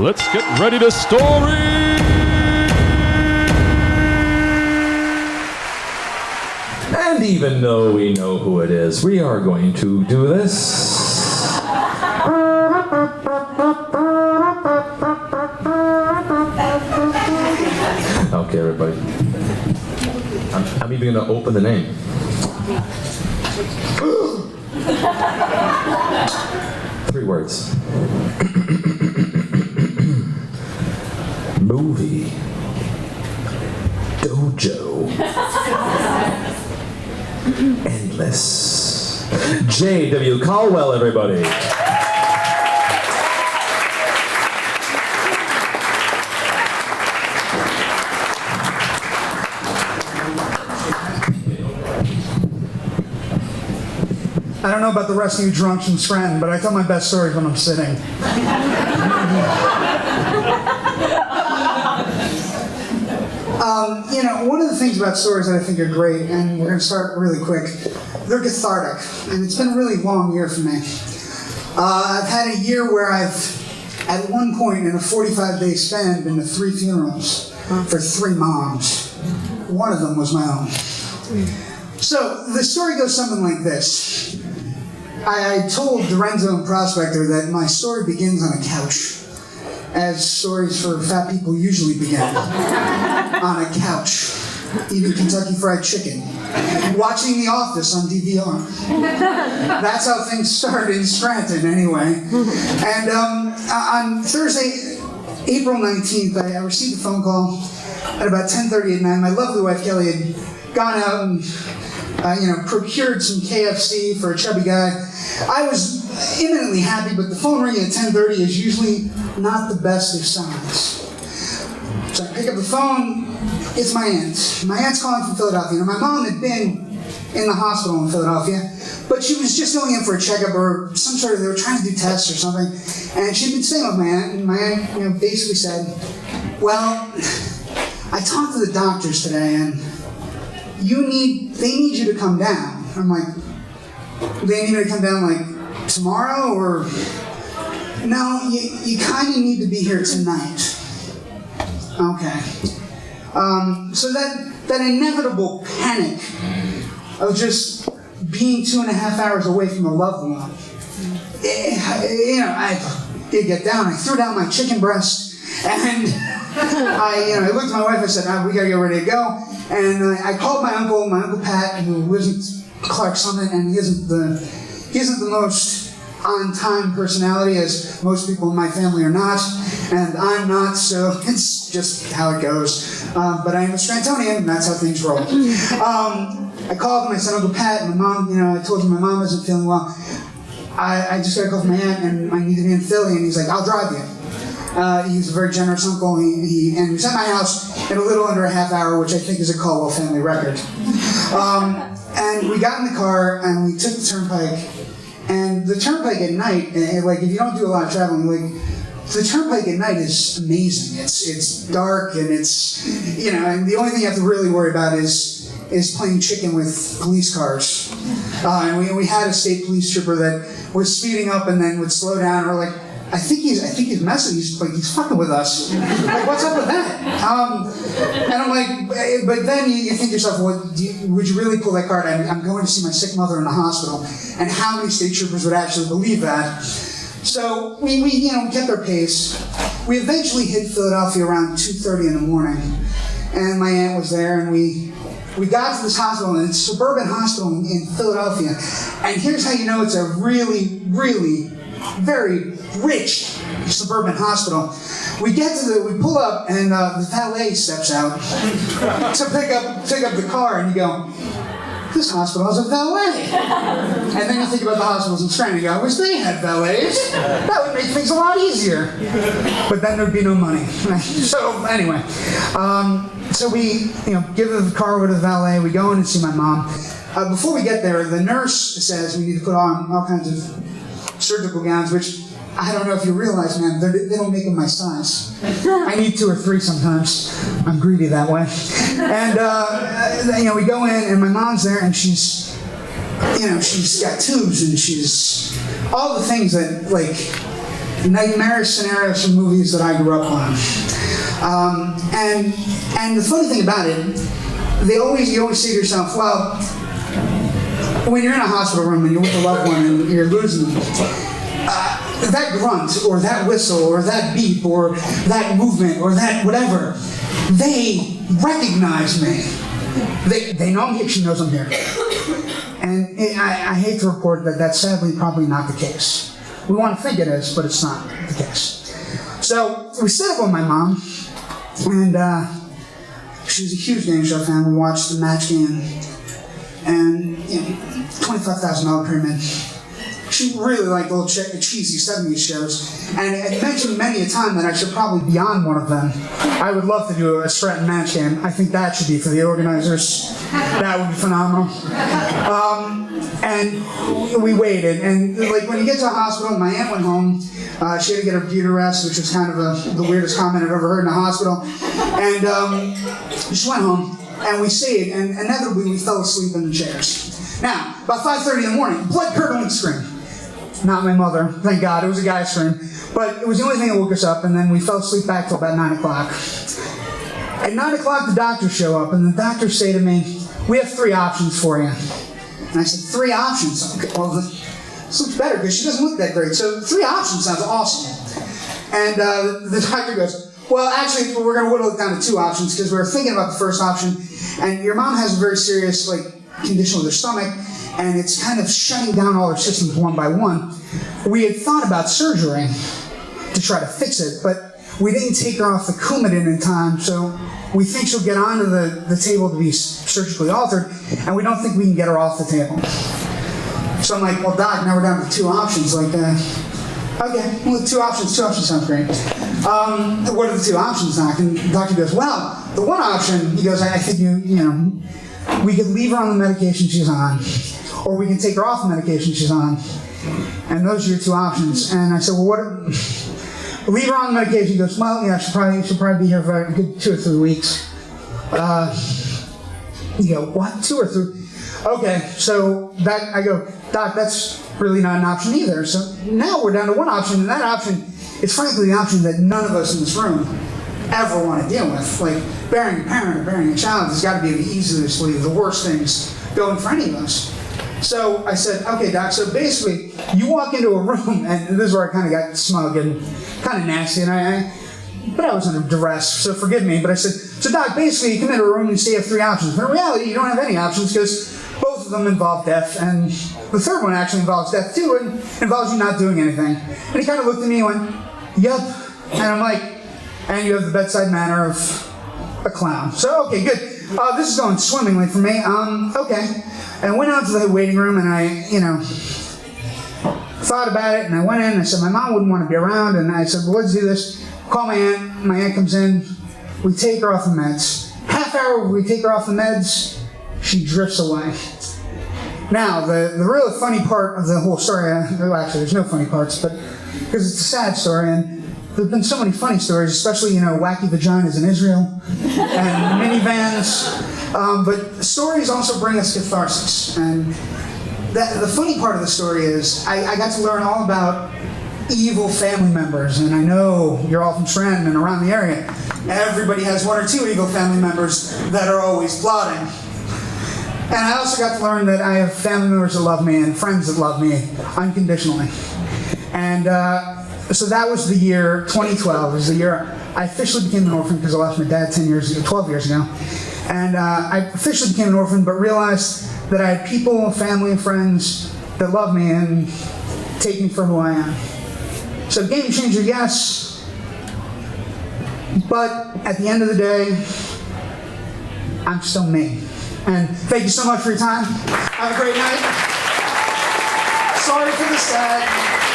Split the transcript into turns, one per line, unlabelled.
Let's get ready to story!
And even though we know who it is, we are going to do this. Okay, everybody. I'm even going to open the name. Three words. Movie. Dojo. Endless. JW Colwell, everybody.
I don't know about the rest of you drunks from Scranton, but I tell my best stories when I'm sitting. One of the things about stories that I think are great, and we're going to start really quick, they're cathartic, and it's been a really long year for me. I've had a year where I've, at one point in a 45-day span, been to 3 funerals for 3 moms. One of them was my own. So the story goes something like this. I told Dorenzo and Prospector that my story begins on a couch, as stories for fat people usually begin. On a couch, eating Kentucky Fried Chicken, watching The Office on DVR. That's how things started in Scranton, anyway. And on Thursday, April 19th, I received a phone call at about 10:30 at night. My lovely wife, Kelly, had gone out and procured some KFC for a chubby guy. I was imminently happy, but the phone ringing at 10:30 is usually not the best of signs. So I pick up the phone, it's my aunt. My aunt's calling from Philadelphia. Now, my mom had been in the hospital in Philadelphia, but she was just going in for a checkup or some sort of, they were trying to do tests or something, and she'd been staying with my aunt, and my aunt basically said, well, I talked to the doctors today, and they need you to come down. I'm like, they need me to come down like tomorrow, or no, you kind of need to be here tonight. Okay. So that inevitable panic of just being 2.5 hours away from a loved one. I did get down. I threw down my chicken breast, and I looked at my wife. I said, "We gotta get ready to go." And I called my uncle Pat, who lives in Clark Summit, and he isn't the most on-time personality, as most people in my family are not, and I'm not, so it's just how it goes. But I am a Scrantonian, and that's how things roll. I called my son, Uncle Pat, and my mom, I told him my mom isn't feeling well. I just got a call from my aunt, and I need to be in Philly, and he's like, I'll drive you. He's a very generous uncle, and he was at my house in a little under a half hour, which I think is a Colwell family record. And we got in the car, and we took the turnpike. And the turnpike at night, if you don't do a lot of traveling, the turnpike at night is amazing. It's dark, and it's, and the only thing you have to really worry about is playing chicken with police cars. And we had a state police trooper that was speeding up and then would slow down, or I think he's messing. He's fucking with us. Like, what's up with that? And I'm like, but then you think to yourself, would you really pull that card? I'm going to see my sick mother in the hospital, and how many state troopers would actually believe that? So we kept our pace. We eventually hit Philadelphia around 2:30 in the morning, and my aunt was there, and we got to this hospital, and it's a suburban hospital in Philadelphia. And here's how you know it's a really, really very rich suburban hospital. We pull up, and the valet steps out to pick up the car, and you go, this hospital has a valet. And then you think about the hospitals in Scranton, and you go, I wish they had valets. That would make things a lot easier. But then there'd be no money. So anyway, so we give the car over to the valet, we go in and see my mom. Before we get there, the nurse says we need to put on all kinds of surgical gowns, which I don't know if you realize, man, they don't make them my size. I need 2 or 3 sometimes. I'm greedy that way. And we go in, and my mom's there, and she's got tubes, and she's all the things that nightmarish scenarios from movies that I grew up on. And the funny thing about it, you always say to yourself, well, when you're in a hospital room and you're with a loved one and you're losing them, that grunt or that whistle or that beep or that movement or that whatever, they recognize me. They know me. She knows I'm here. And I hate to report that that's sadly probably not the case. We want to think it is, but it's not the case. So we sit up with my mom, and she was a huge game show fan. We watched the match game, and $25,000 pyramid. She really liked the little cheesy 70s shows, and it mentioned many a time that I should probably be on one of them. I would love to do a Scranton match game. I think that should be for the organizers. That would be phenomenal. And we waited, and like when you get to a hospital, my aunt went home. She had to get her beauty rest, which was kind of the weirdest comment I've ever heard in a hospital. And she went home, and we stayed, and inevitably we fell asleep in the chairs. Now, about 5:30 in the morning, blood-curdling scream. Not my mother, thank God, it was a guy's scream. But it was the only thing that woke us up, and then we fell asleep back till about 9 o'clock. At 9 o'clock, the doctors show up, and the doctors say to me, we have 3 options for you. And I said, 3 options? Okay, well, this looks better, because she doesn't look that great. So 3 options sounds awesome. And the doctor goes, well, actually, we're going to whittle it down to 2 options, because we were thinking about the first option, and your mom has a very serious condition with her stomach, and it's kind of shutting down all her systems one by one. We had thought about surgery to try to fix it, but we didn't take her off the Coumadin in time, so we think she'll get onto the table to be surgically altered, and we don't think we can get her off the table. So I'm like, well, Doc, now we're down to 2 options. Okay, well, 2 options sounds great. What are the 2 options, Doc? And the doctor goes, well, the one option, he goes, I think we could leave her on the medication she's on, or we can take her off the medication she's on. And those are your 2 options. And I said, well, leave her on the medication. He goes, well, yeah, she'll probably be here for a good 2 or 3 weeks. You go, what? 2 or 3? Okay, so I go, Doc, that's really not an option either. So now we're down to 1 option, and that option is frankly the option that none of us in this room ever want to deal with. Like, bearing a parent or bearing a child has got to be easily the worst things going for any of us. So I said, okay, Doc, so basically, you walk into a room, and this is where I kind of got smug and kind of nasty, but I was under duress, so forgive me, but I said, so Doc, basically, you come into a room and you say you have 3 options, but in reality, you don't have any options, because both of them involve death, and the third one actually involves death too, and involves you not doing anything. And he kind of looked at me and went, yup, and I'm like, and you have the bedside manner of a clown. So, okay, good. This is going swimmingly for me. Okay. And I went out to the waiting room, and I, thought about it, and I went in, and I said, my mom wouldn't want to be around, and I said, well, let's do this. Call my aunt comes in, we take her off the meds. Half hour, we take her off the meds, she drifts away. Now, the really funny part of the whole story, well, actually, there's no funny parts, but because it's a sad story, and there have been so many funny stories, especially, wacky vaginas in Israel, and minivans. But stories also bring us catharsis. And the funny part of the story is I got to learn all about evil family members. And I know you're all from Scranton and around the area. Everybody has 1 or 2 evil family members that are always plotting. And I also got to learn that I have family members that love me and friends that love me unconditionally. And so that was the year 2012. It was the year I officially became an orphan because I lost my dad 12 years ago. And I officially became an orphan, but realized that I had people, family, and friends that love me and take me for who I am. So game changer, yes. But at the end of the day, I'm still me. And thank you so much for your time. Have a great night. Sorry for the sad.